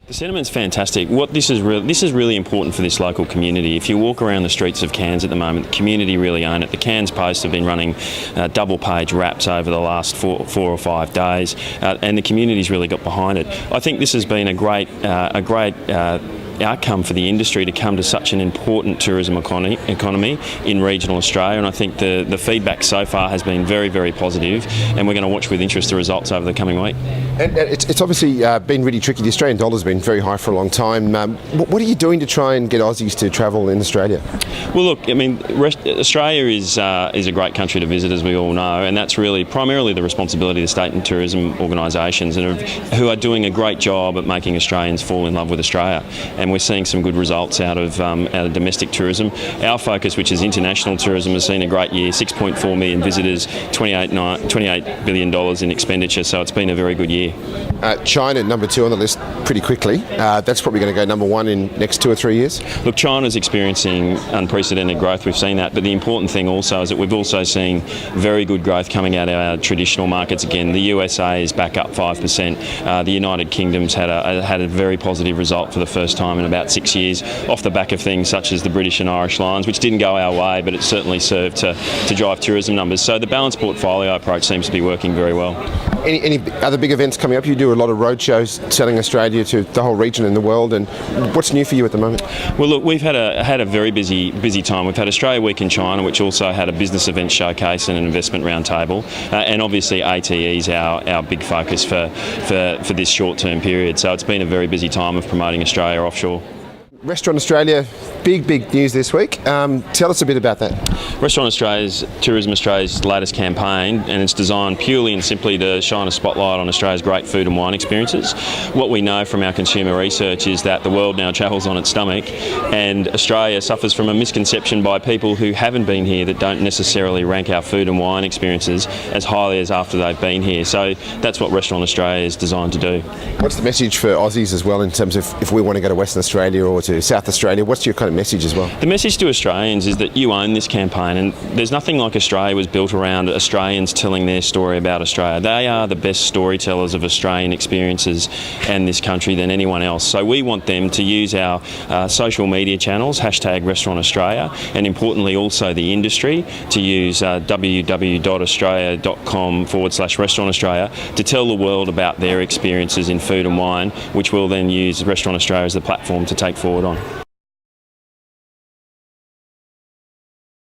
The sentiment's fantastic. This is really important for this local community. If you walk around the streets of Cairns at the moment, the community really own it. The Cairns Post have been running double-page wraps over the last four or 5 days, and the community's really got behind it. I think this has been a great outcome for the industry to come to such an important tourism economy in regional Australia, and I think the feedback so far has been very, very positive, and we're going to watch with interest the results over the coming week. And it's obviously been really tricky. The Australian dollar's been very high for a long time. What are you doing to try and get Aussies to travel in Australia? Well, look, I mean, Australia is a great country to visit, as we all know, and that's really primarily the responsibility of the state and tourism organisations, who are doing a great job at making Australians fall in love with Australia. And we're seeing some good results out of domestic tourism. Our focus, which is international tourism, has seen a great year. 6.4 million visitors, $28 billion in expenditure. So it's been a very good year. China, number 2 on the list pretty quickly. That's probably going to go number 1 in next 2 or 3 years. Look, China's experiencing unprecedented growth. We've seen that. But the important thing also is that we've also seen very good growth coming out of our traditional markets again. The USA is back up 5%. The United Kingdom's had a very positive result for the first time in about 6 years, off the back of things such as the British and Irish Lions, which didn't go our way, but it certainly served to drive tourism numbers. So the balanced portfolio approach seems to be working very well. Any other big events coming up? You do a lot of road shows selling Australia to the whole region and the world, and what's new for you at the moment? Well, look, we've had a very busy time. We've had Australia Week in China, which also had a business event showcase and an investment roundtable, and obviously ATE is our big focus for this short-term period. So it's been a very busy time of promoting Australia offshore. Restaurant Australia, big news this week. Tell us a bit about that. Restaurant Australia's Tourism Australia's latest campaign, and it's designed purely and simply to shine a spotlight on Australia's great food and wine experiences. What we know from our consumer research is that the world now travels on its stomach, and Australia suffers from a misconception by people who haven't been here that don't necessarily rank our food and wine experiences as highly as after they've been here. So that's what Restaurant Australia is designed to do. What's the message for Aussies as well, in terms of if we want to go to Western Australia or to South Australia? What's your kind of message as well? The message to Australians is that you own this campaign, and there's nothing like Australia was built around Australians telling their story about Australia. They are the best storytellers of Australian experiences and this country than anyone else. So we want them to use our social media channels, #Restaurant Australia, and importantly also the industry to use www.australia.com/Restaurant Australia to tell the world about their experiences in food and wine, which we'll then use Restaurant Australia as the platform to take forward on.